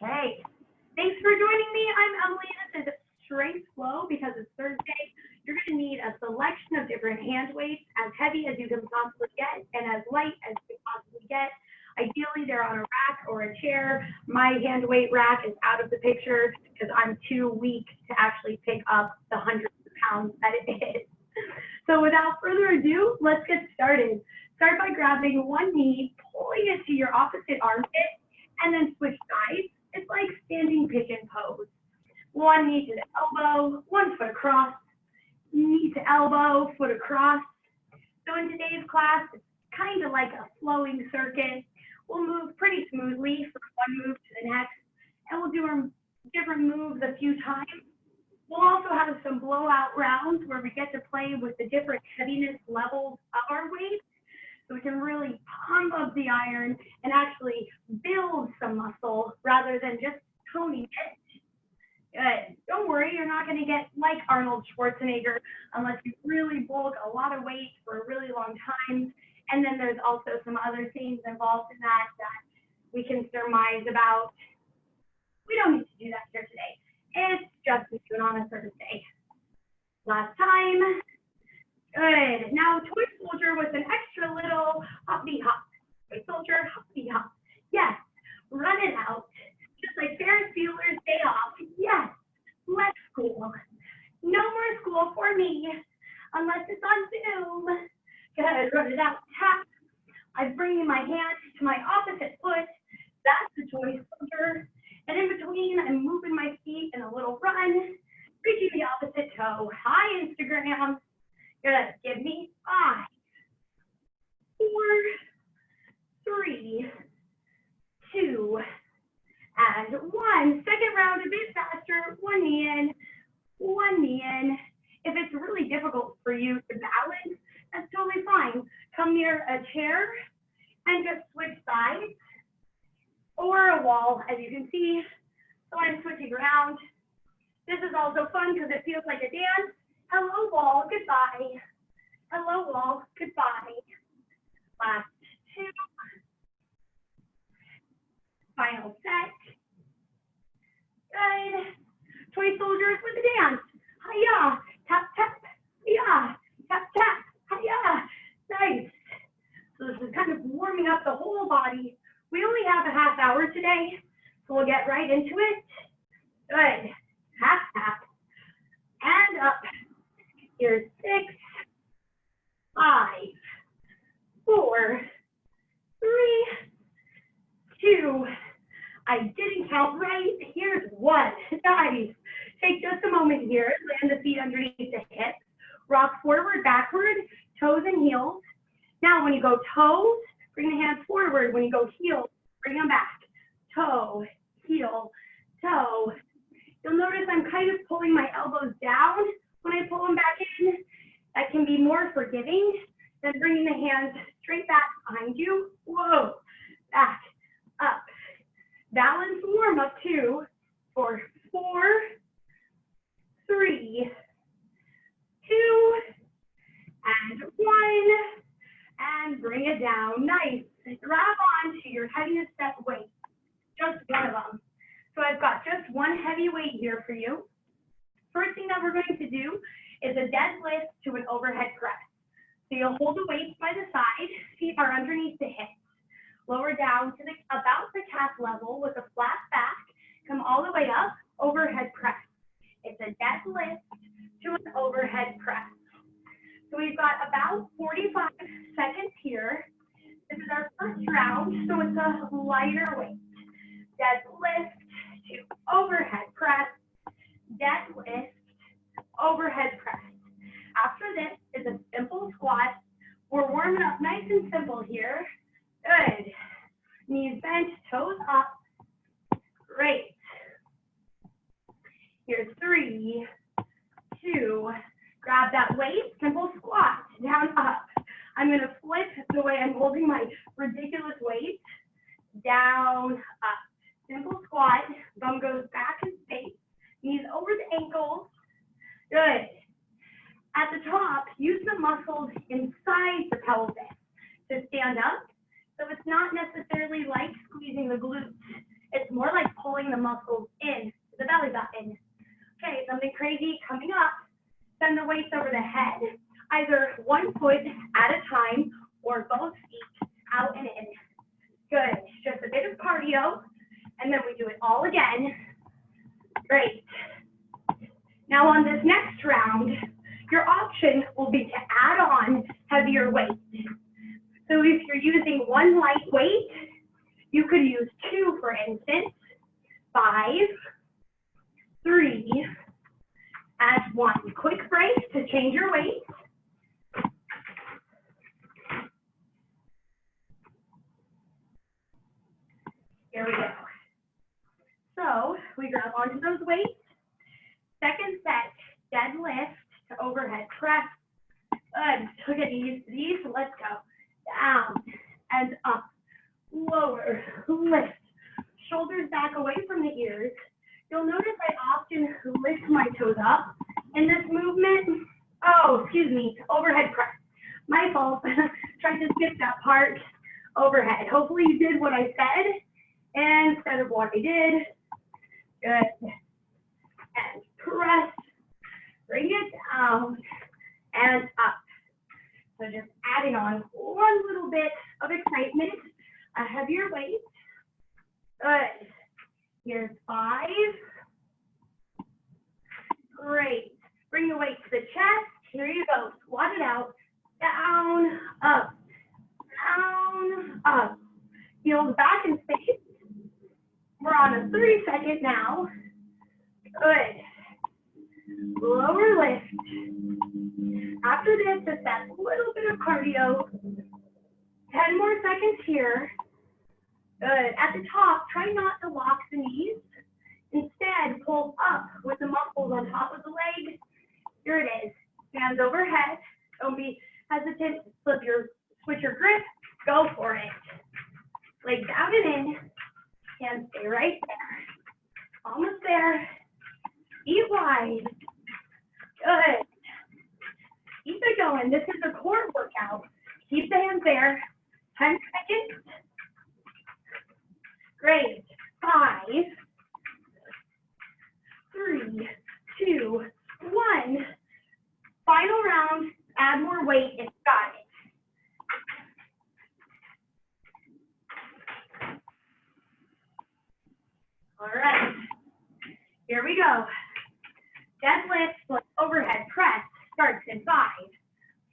Okay. Thanks for joining me. I'm Emily. This is Strength Flow because it's Thursday. You're going to need a selection of different hand weights, as heavy as you can possibly get and as light as you can possibly get. Ideally, they're on a rack or a chair. My hand weight rack is out of the picture because I'm too weak to actually pick up the hundreds of pounds that it is. So without further ado, let's get started. Start by grabbing one knee, pulling it to your opposite armpit, and then switch sides. It's like standing pigeon pose. One knee to the elbow, 1 foot across, knee to elbow, foot across. So in today's class, it's kind of like a flowing circuit. We'll move pretty smoothly from one move to the next, and we'll do our different moves a few times. We'll also have some blowout rounds where we get to play with the different heaviness levels of our weight, so we can really pump up the iron and actually build some muscle rather than just toning it. Good. Don't worry, you're not going to get like Arnold Schwarzenegger unless you really bulk a lot of weight for a really long time. And then there's also some other things involved in that we can surmise about. We don't need to do that here today. It's just doing on a Thursday. Last time. Good. Now, toy soldier with an extra little hoppy hop. Toy soldier, hoppy hop. Yes. Run it out. Just like Ferris Bueller's Day Off. Yes. Less school. No more school for me unless it's on Zoom. Good. Run it out. Tap. I'm bringing my hand to my opposite foot. That's the toy soldier. And in between, I'm moving my feet in a little run, reaching the opposite toe. Hi, Instagram. Good. Give me 5, 4, 3, 2, and 1. Second round a bit faster. One knee in, one knee in. If it's really difficult for you to balance, that's totally fine. Come near a chair and just switch sides or a wall, as you can see. So I'm switching around. This is also fun because it feels like a dance. Hello, wall, goodbye. Hello, wall, goodbye. Last 2. Final set. Good. Toy soldiers with a dance. Hiya. Tap, tap. Hiya. Tap, tap. Hiya. Nice. So this is kind of warming up the whole body. We only have a half hour today, so we'll get right into it. Good. Half tap. And up. Here's 6, 5, 4, 3, 2. I didn't count right. Here's 1. Nice. Take just a moment here. Land the feet underneath the hips. Rock forward, backward, toes and heels. Now, when you go toes, bring the hands forward. When you go heels, bring them back. Toe, heel, toe. You'll notice I'm kind of pulling my elbows down when I pull them back in. That can be more forgiving than bringing the hands straight back behind you. Whoa, back, up. Balance warm up 2 for 4, 3, 2, and 1. And bring it down. Nice. Grab on to your heaviest set weight. Just one of them. So I've got just one heavy weight here for you. First thing that we're going to do is a deadlift to an overhead press. So you'll hold the weights by the side, feet are underneath the hips. Lower down to about the calf level with a flat back. Come all the way up, overhead press. It's a deadlift to an overhead press. So we've got about 45 seconds here. This is our first round, so it's a lighter weight. Deadlift to overhead press, deadlift, overhead press. After this is a simple squat. We're warming up nice and simple here. Good. Knees bent, toes up. Great. Here's 3, 2. Grab that weight, simple squat, down, up. I'm going to flip the way I'm holding my ridiculous weight. Down, up. Simple squat, bum goes back in space. Knees over the ankles. Good. At the top, use the muscles inside the pelvis to stand up. So it's not necessarily like squeezing the glutes. It's more like pulling pulling the muscles in to the belly button. Okay, something crazy coming up. Send the weights over the head, either one foot at a time or both feet out and in. Good, just a bit of cardio, and then we do it all again. Great. Now on this next round, your option will be to add on heavier weight. So if you're using one light weight, you could use 2, for instance, 5, 3, and 1. Quick break to change your weight. Here we go. So we grab onto those weights. Second set, deadlift to overhead press. Good. Look at these. Let's go. Down and up. Lower. Lift. Shoulders back away from the ears. You'll notice I often lift my toes up in this movement. Oh, excuse me. Overhead press. My fault. Tried to skip that part. Overhead. Hopefully you did what I said instead of what I did. Good. And press. Bring it down and up. So just adding on one little bit of excitement, a heavier weight. Good. Here's 5. Great. Bring the weight to the chest. Here you go. Squat it out. Down, up. Down, up. Heels back in space. We're on a 3-second now. Good. Lower lift. After this, just that little bit of cardio. 10 more seconds here. Good. At the top, try not to lock the knees. Instead, pull up with the muscles on top of the leg. Here it is. Hands overhead. Don't be hesitant to switch your grip. Go for it. Legs out and in. Hands stay right there. Almost there. Feet wide. Good. Keep it going. This is a core workout. Keep the hands there. 10 seconds. Great. 5, 3, 2, 1. Final round. Add more weight. It's got it. All right. Here we go. Deadlift plus overhead press starts in 5,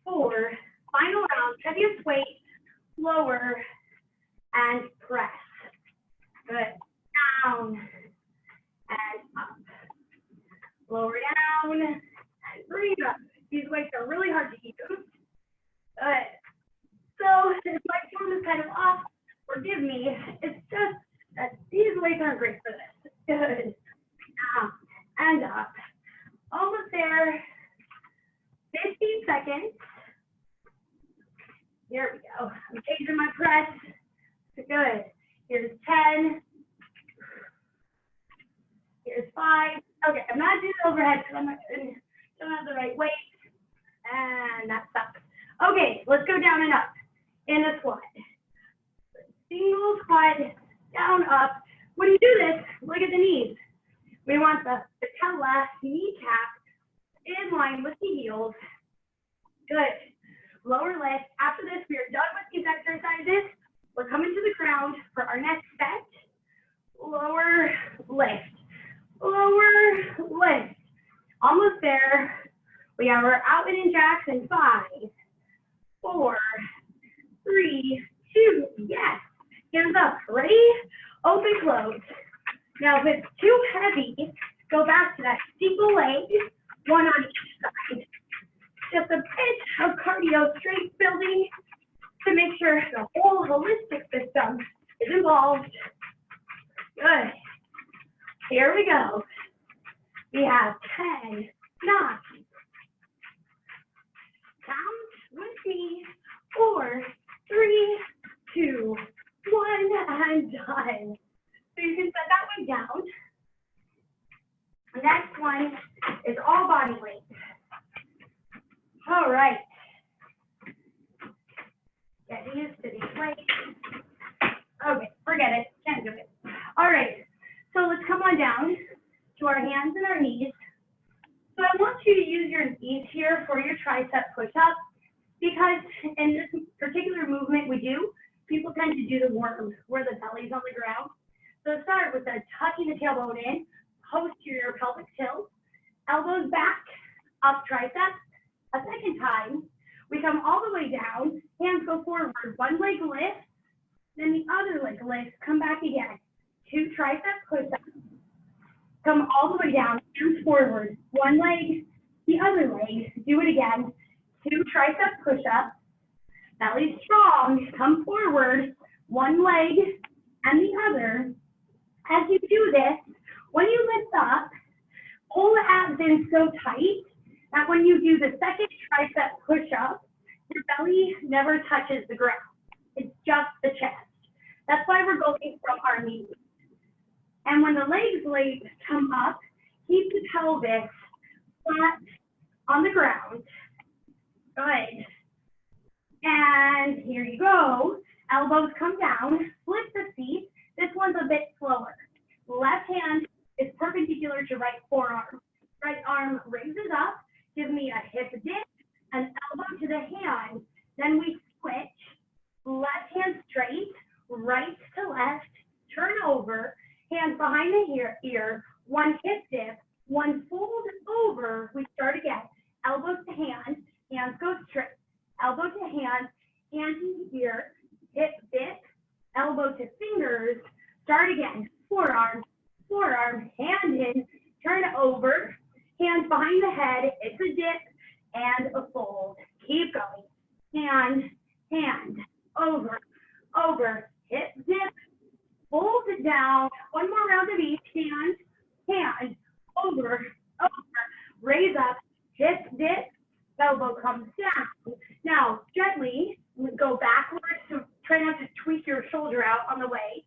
4. Final round. Heaviest weight. Lower and press. Good. Down and up. Lower down and bring up. These weights are really hard to use. Good. So if my form is kind of off, forgive me. It's just that these weights aren't great for this. Good. Down and up. Almost there. 15 seconds. Here we go. I'm changing my press. Good. Here's 10. Here's 5. Okay, I'm not doing overhead because don't have the right weight. And that sucks. Okay, let's go down and up in a squat. Single squat, down, up. When you do this, look at the knees. We want the patella, kneecap in line with the heels. Good. Lower lift. After this, we are done with these exercises. We're coming to the ground for our next set. Lower lift. Lower lift. Almost there. We have our out and in jacks in 5, 4, 3, 2. Yes. Hands up. Ready? Open, close. Now, if it's too heavy, go back to that single leg, one on each side. Just a bit of cardio strength building to make sure the whole holistic system is involved. Good. Here we go. We have 10, 9. Count with me. 4, 3, 2, 1, and done. So you can set that one down. The next one is all body weight. All right. Get used to these weights. Okay, forget it. Can't do it. All right. So let's on down to our hands and our knees. So I want you to use your knees here for your tricep push-up, because in this particular movement we do, people tend to do the worm where the belly's on the ground. So start with tucking the tailbone in, posterior pelvic tilt, elbows back, up tricep. A second time, we come all the way down, hands go forward, one leg lifts, then the other leg lifts, come back again. 2 tricep push-ups. Come all the way down, hands forward, one leg, the other leg, do it again. 2 tricep push-ups, belly strong, come forward, one leg and the other. As you do this, when you lift up, pull the abs in so tight that when you do the second tricep push-up, your belly never touches the ground. It's just the chest. That's why we're going from our knees. And when the legs come up, keep the pelvis flat on the ground. Good. And here you go. Elbows come down, flip the feet. This one's a bit slower. Left hand is perpendicular to right forearm. Right arm raises up. Give me a hip dip, an elbow to the hand. Then we switch. Left hand straight, right to left, turn over, hands behind the ear, one hip dip, one fold over. We start again. Elbows to hand, hands go straight. Elbow to hand to ear, hip dip, elbow to fingers. Start again. Forearm, hand in, turn over, hands behind the head. It's a dip and a fold. Keep going. Hand, over, hip dip, fold it down. One more round of each. Hand, over, raise up, hip dip, elbow comes down. Now, gently go backwards, so try not to tweak your shoulder out on the way.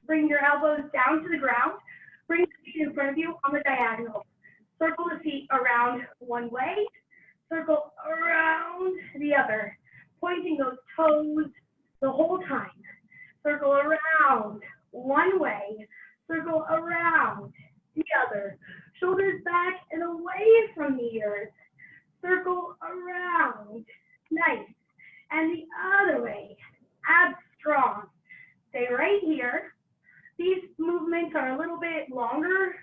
Bring your elbows down to the ground. Bring the feet in front of you on the diagonal. Circle the feet around one way, circle around the other, pointing those toes the whole time. Circle around one way, circle around the other. Shoulders back and away from the ears. Circle around. Nice. And the other way. Abs strong. Stay right here. These movements are a little bit longer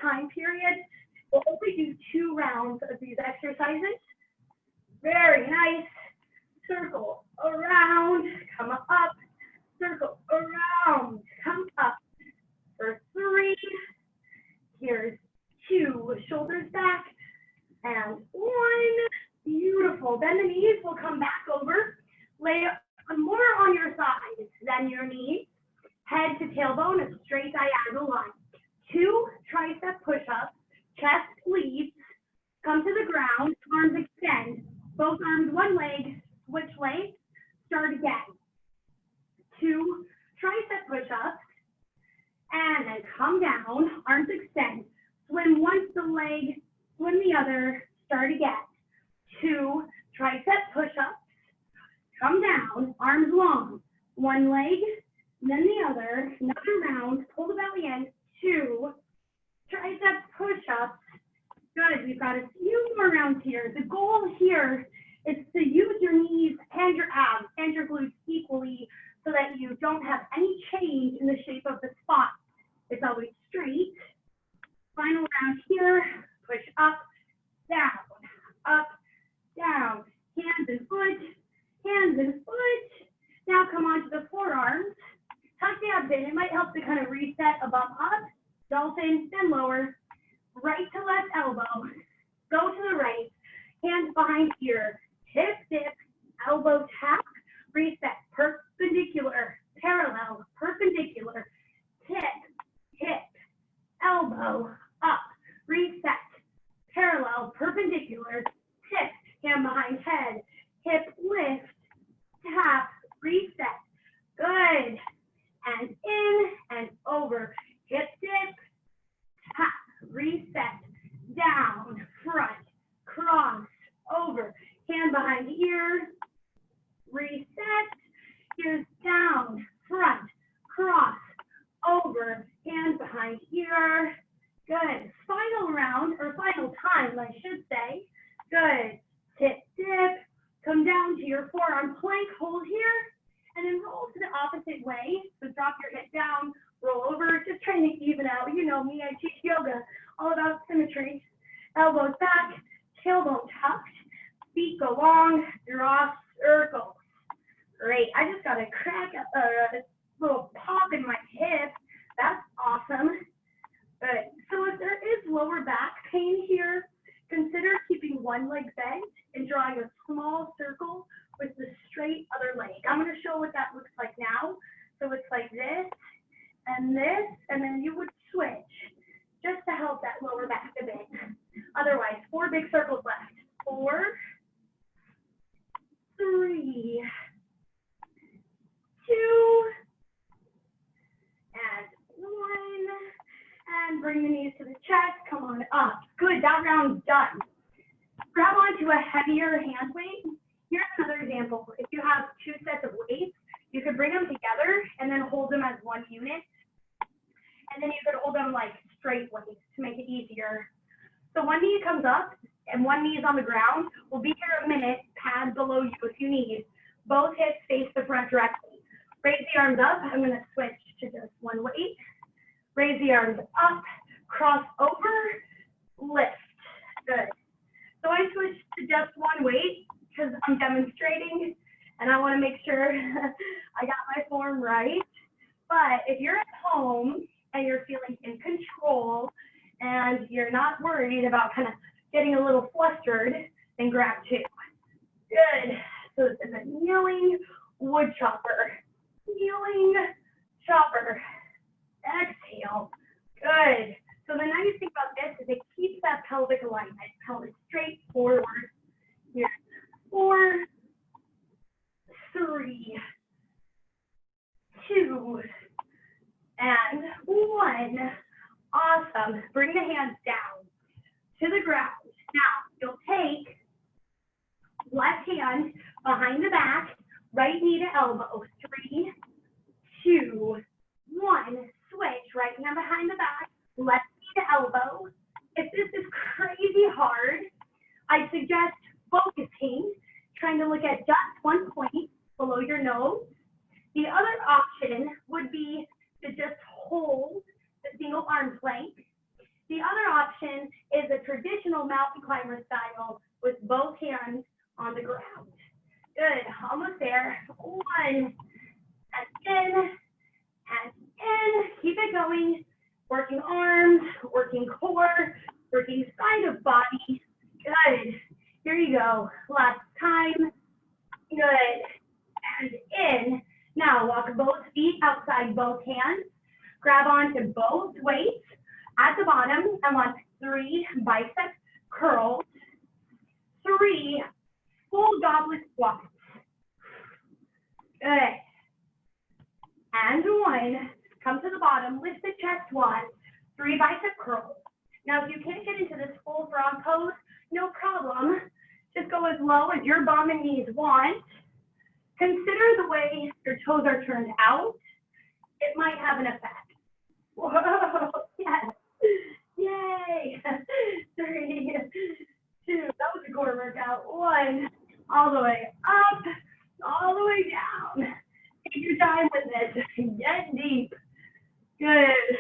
time period. We'll only do 2 rounds of these exercises. Very nice. Circle around, come up, circle around, come up. For 3, here's 2, shoulders back, and 1. Beautiful. Bend the knees, we'll come back over. Lay more on your sides than your knees. Head to tailbone, a straight diagonal line. 2 tricep push-ups, chest leads, come to the ground, arms extend. Both arms, one leg, switch legs, start again. 2 tricep push-ups, and then come down, arms extend. Swim once the leg, swim the other, start again. 2 tricep push-ups, come down, arms long, one leg, then the other, another round, pull the belly in, 2 tricep push-ups. Good, we've got a few more rounds here. The goal here is to use your knees and your abs and your glutes equally so that you don't have any change in the shape of the spine. It's always straight. Final round here, push up, down, hands and foot. Now come on to the forearms. Tuck the abs in. It might help to kind of reset above up, dolphin, then lower. Right to left elbow, go to the right, hands behind ear, hip dip, elbow tap, reset, perpendicular, parallel, perpendicular, hip, elbow, up, reset, parallel, perpendicular, tip, hand behind head, hip lift, tap, reset, good, and in and over, hip dip, tap, reset, down, front, cross, over, hand behind the ear, reset, here's down, front, cross, over, hand hands behind ear. Good. Final round, or final time, I should say. Good. Tip, dip. Come down to your forearm plank, hold here, and then roll to the opposite way. So drop your hip down, roll over, just trying to even out. You know me, I teach yoga, all about symmetry. Elbows back, tailbone tucked, feet go long, draw circles. Great. I just got a crack, a little pop in my hip. That's awesome. Good. So if there is lower back pain here, consider keeping one leg bent and drawing a small circle with the straight other leg. I'm going to show what that looks like now. So it's like this, and then you would switch just to help that lower back a bit. Otherwise, 4 big circles left. 4, 3, 2, and 1. And bring the knees to the chest. Come on up. Good. That round's done. Grab onto a heavier hand weight. Here's another example. If you have 2 sets of weights, you could bring them together and then hold them as one unit. And then you could hold them like straight weights to make it easier. So one knee comes up and one knee is on the ground. We'll be here a minute. Pad below you if you need. Both hips face the front directly. Raise the arms up. I'm going to switch to just one weight. Raise the arms up, cross over, lift. Good. So I switched to just one weight because I'm demonstrating and I want to make sure I got my form right. But if you're at home and you're feeling in control and you're not worried about kind of getting a little flustered, then grab 2. Good. So this is a kneeling wood chopper. Kneeling chopper. Exhale. Good. So the nice thing about this is it keeps that pelvic alignment. Pelvis straight forward. Here. 4, 3, 2, and 1. Awesome. Bring the hands down to the ground. Now, you'll take left hand behind the back, right knee to elbow. 3, 2, 1. Switch, right hand behind the back, left knee to elbow. If this is crazy hard, I suggest focusing, trying to look at just one point below your nose. The other option would be to just hold the single arm plank. The other option is a traditional mountain climber style with both hands on the ground. Good, almost there. 1, and in, and in. Keep it going. Working arms, working core, working side of body. Good. Here you go. Last time. Good. And in. Now walk both feet outside both hands. Grab onto both weights at the bottom. I want 3 bicep curls. 3 full goblet squats. Good. And 1. Come to the bottom, lift the chest once, 3 bicep curls. Now, if you can't get into this full frog pose, no problem. Just go as low as your bum and knees want. Consider the way your toes are turned out. It might have an effect. Whoa, yes. Yay. 3, 2, that was a core workout. 1, all the way up, all the way down. Take your time with this. Get deep. Good.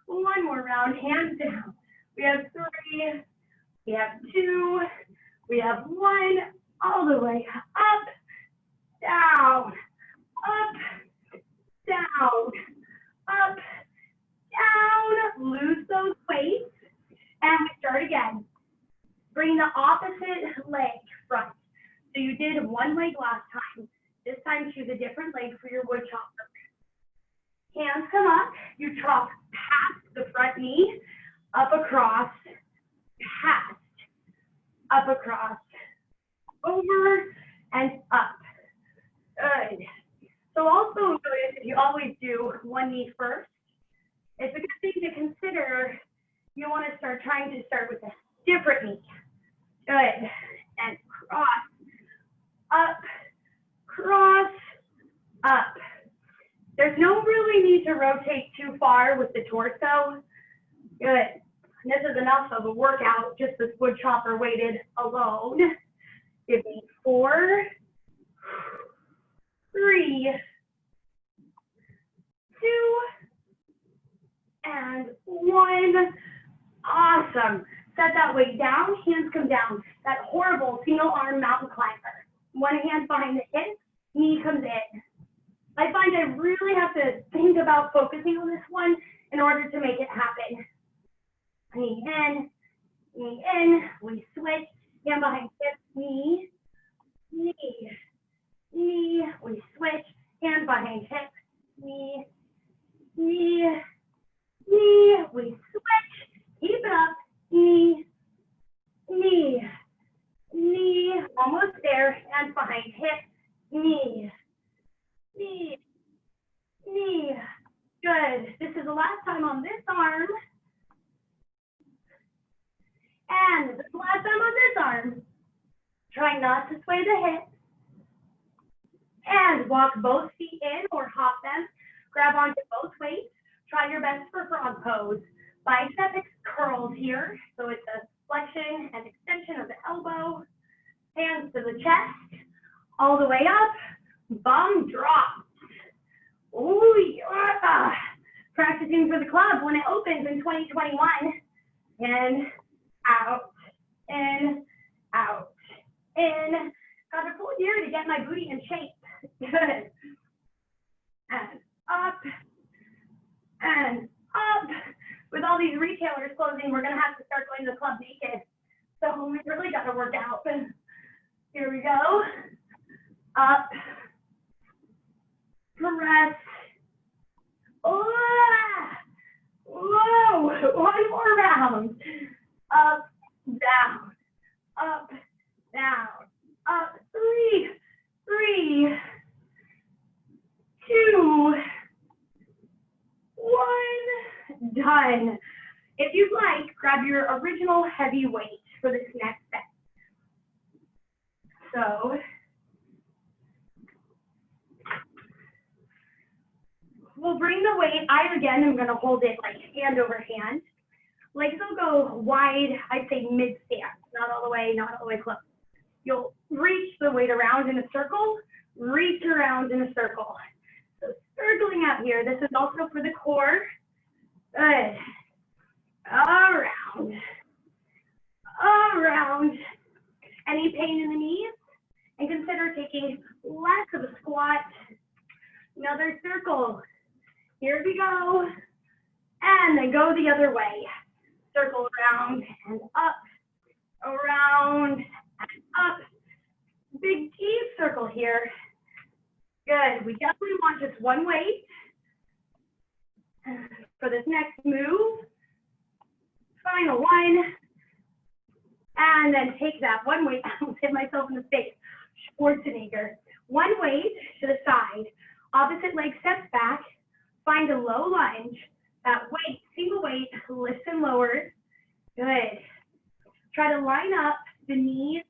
1 more round, hands down. We have 3, we have 2, we have 1, all the way up, down, up, down, up, down. Lose those weights, and we start again. Bring the opposite leg front. So you did one leg last time. This time choose a different leg for your wood chopper. Hands come up, you chop past the front knee, up across, past, up across, over, and up. Good. So also notice if you always do one knee first, it's a good thing to consider. You want to trying to start with a different knee. Good. And cross, up, up. There's no really need to rotate too far with the torso. Good. And this is enough of a workout, just this wood chopper weighted alone. Give me 4, 3, 2, and 1. Awesome. Set that weight down, hands come down. That horrible single arm mountain climber. One hand behind the hip, knee comes in. I find I really have to think about focusing on this one in order to make it happen. Knee in, we switch, hand behind hip, knee, knee, knee, we switch, hand behind hip, knee, knee, knee, we switch, keep it up, knee, knee, knee, almost there, hands behind hip, knee, knee, knee, good. This is the last time on this arm. And this is the last time on this arm. Try not to sway the hips. And walk both feet in or hop them. Grab onto both weights. Try your best for frog pose. Bicep curls here. So it's a flexion and extension of the elbow. Hands to the chest. All the way up. Bum drops. Ooh, yeah. Practicing for the club when it opens in 2021. And out, in, out, in. Got a full year to get my booty in shape. Good. And up, and up. With all these retailers closing, we're going to have to start going to the club naked. So we really got to work out. Here we go. Up. Press. Oh, whoa. One more round. Up, down, up, down, up. 3, 3, 2, 1. Done. If you'd like, grab your original heavy weight for this next set. So, we'll bring the weight. I, again, am going to hold it like hand over hand. Legs will go wide, I'd say mid-stance, not all the way close. You'll reach the weight around in a circle, reach around in a circle. So circling out here, this is also for the core. Good. Around. Around. Any pain in the knees? And consider taking less of a squat. Another circle. Here we go. And then go the other way. Circle around and up, around and up. Big deep circle here. Good. We definitely want just one weight for this next move. Final one. And then take that one weight. I almost hit myself in the face. Schwarzenegger. One weight to the side. Opposite leg steps back. Find a low lunge. That weight, single weight, lifts and lowers. Good. Try to line up the knees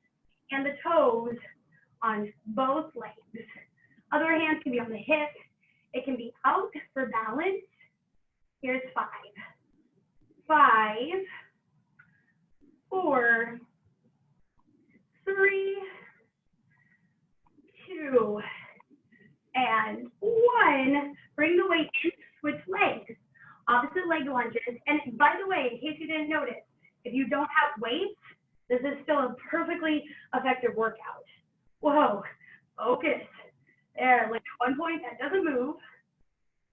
and the toes on both legs. Other hand can be on the hip. It can be out for balance. Here's 5. 5, 4, 3, 2, and 1. Bring the weight in, switch legs. Opposite leg lunges. And by the way, in case you didn't notice, if you don't have weights, this is still a perfectly effective workout. Whoa, focus. There, like at one point that doesn't move.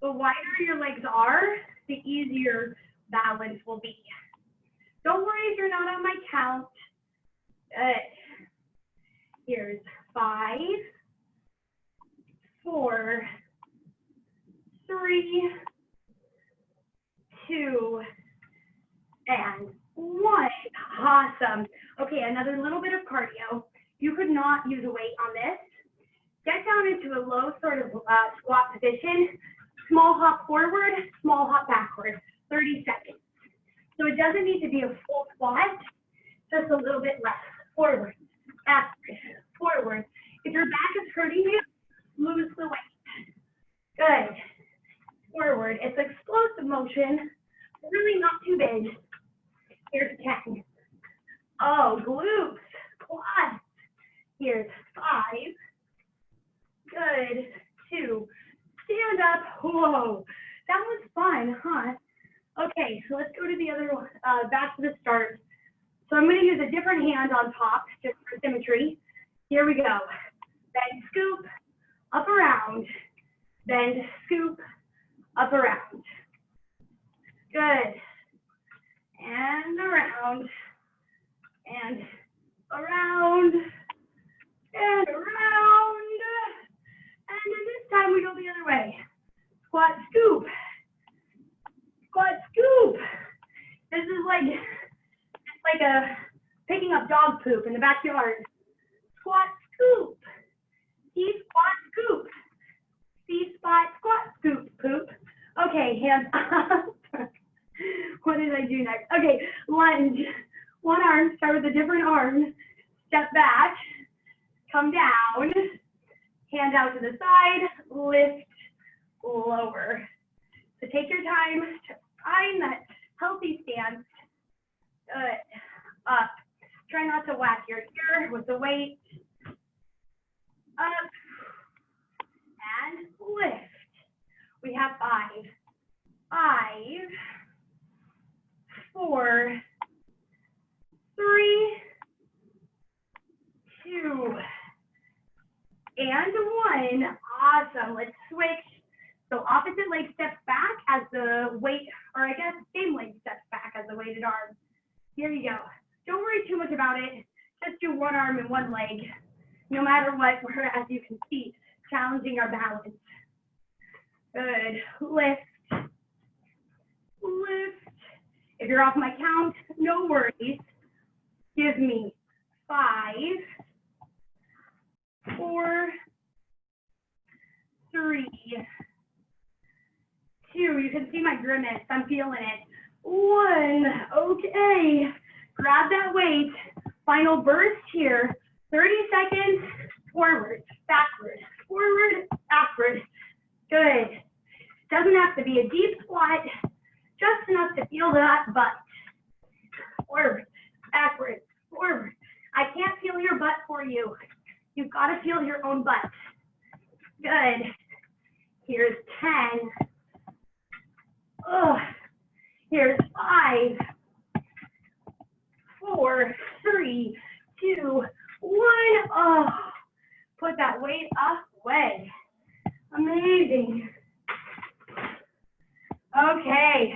The wider your legs are, the easier balance will be. Don't worry if you're not on my count. Good. Here's 5, 4, 3, 2, and 1. Awesome. Okay, another little bit of cardio. You could not use a weight on this. Get down into a low sort of squat position. Small hop forward, small hop backward. 30 seconds. So it doesn't need to be a full squat, just a little bit less. Forward, backward, forward. If your back is hurting you, lose the weight. Good. forward. It's explosive motion, really not too big. Here's 10. Oh, glutes, quads. Here's 5. Good. 2. Stand up. Whoa, that was fun, huh? Okay, so let's go to the other one, back to the start. So I'm going to use a different hand on top, just for symmetry. Here we go. Bend, scoop, up around. Bend, scoop, up around. Good. And around. And around. And around. And then this time we go the other way. Squat, scoop. Squat, scoop. This is like, it's like a picking up dog poop in the backyard. Squat, scoop. C, squat, scoop. C, spot, squat, scoop, poop. Okay, hands up. What did I do next? Okay, lunge. One arm, start with a different arm. Step back, come down, hand out to the side, lift, lower. So take your time to find that healthy stance. Good. Up. Try not to whack your ear with the weight. Up. And lift. We have 5. 5, 4, 3, 2, and 1. Awesome. Let's switch. So opposite leg steps back as the weight, or I guess same leg steps back as the weighted arm. Here you go. Don't worry too much about it. Just do one arm and one leg. No matter what, we're, as you can see, challenging our balance. Good. Lift. Lift. If you're off my count, no worries. Give me 5, 4, 3, 2. You can see my grimace. I'm feeling it. 1. Okay. Grab that weight. Final burst here. 30 seconds. Forward, backward, forward, backward. Good. Doesn't have to be a deep squat. Just enough to feel that butt. Forward, backward, forward. I can't feel your butt for you. You've got to feel your own butt. Good. Here's 10. Ugh. Here's 5, 4, 3, 2, 1. Oh, put that weight away. Amazing. Okay.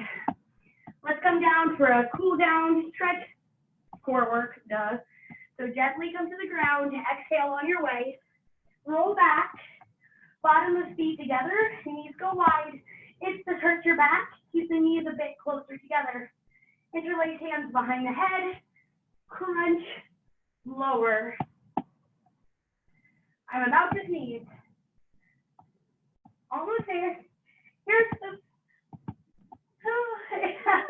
Let's come down for a cool down stretch. Core work, duh. So gently come to the ground. Exhale on your way. Roll back. Bottom of feet together. Knees go wide. If this hurts your back, keep the knees a bit closer together. Interlace hands behind the head. Crunch. Lower. I'm about to sneeze. Almost there. Here's the. Oh,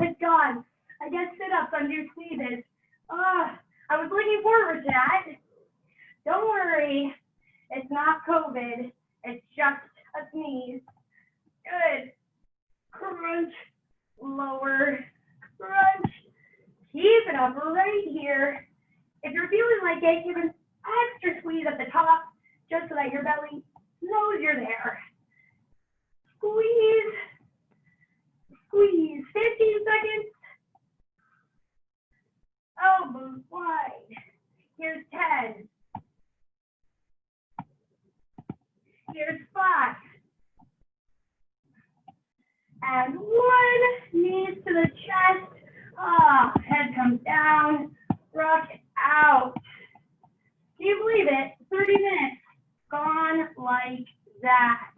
it's gone. I get sit-ups on new sneezes. Oh, I was looking forward to that. Don't worry. It's not COVID. It's just a sneeze. Good. Crunch. Lower. Crunch. Keep it up right here. If you're feeling like it, give an extra squeeze at the top, just so that your belly knows you're there. Squeeze. Squeeze. 15 seconds. Elbows wide. Here's 10. Here's 5. And 1. Knees to the chest. Ah, head comes down. Rock it out. Can you believe it? 30 minutes. Gone like that.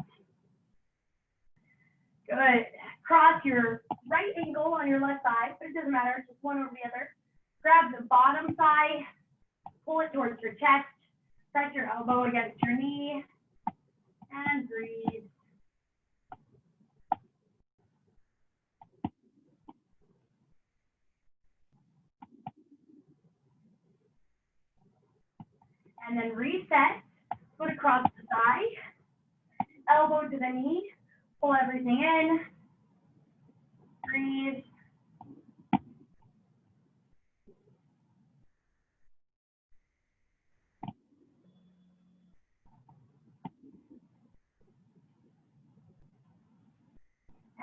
Good. Cross your right ankle on your left side, but it doesn't matter, just one over the other. Grab the bottom thigh, pull it towards your chest, press your elbow against your knee, and breathe. And then reset, foot across the thigh, elbow to the knee, Pull everything in. Breathe.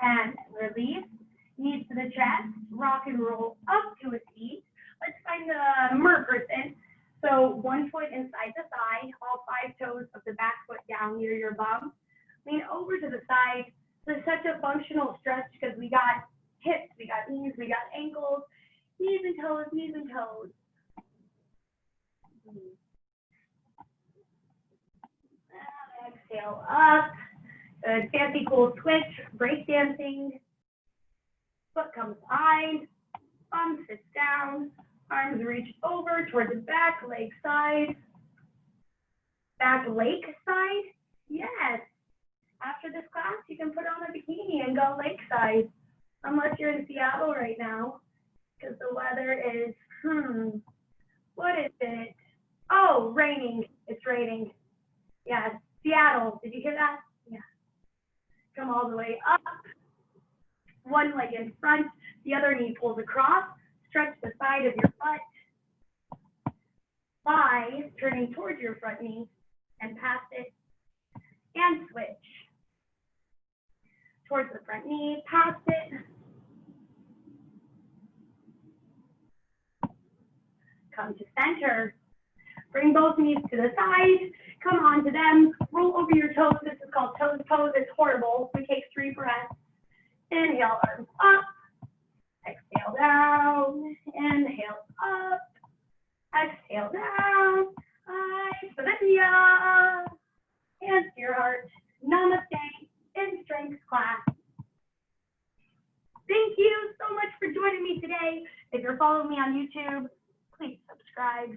And release. Knees to the chest. Rock and roll up to a seat. Let's find the mer person. So one foot inside the thigh, all 5 toes of the back foot down near your bum. Lean over to the side. This is such a functional stretch because we got hips, we got knees, we got ankles, knees and toes, knees and toes. Exhale up. Good, fancy cool switch, break dancing. Foot comes behind, bum sits down, arms reach over towards the back leg side. Back lake side? Yes. After this class, you can put on a bikini and go lakeside, unless you're in Seattle right now, because the weather is, what is it? Oh, raining. It's raining. Yes, Seattle. Did you hear that? Yeah. Come all the way up. One leg in front, the other knee pulls across. Stretch the side of your butt. Thigh turning towards your front knee and past it. And switch. Towards the front knee, past it. Come to center. Bring both knees to the side. Come onto them. Roll over your toes. This is called toes pose. It's horrible. We take 3 breaths. Inhale, arms up. Exhale down. Inhale up. Exhale down. Kaivalya. Hands to your heart. Namaste in strength class. Thank you so much for joining me today. If you're following me on YouTube, please subscribe.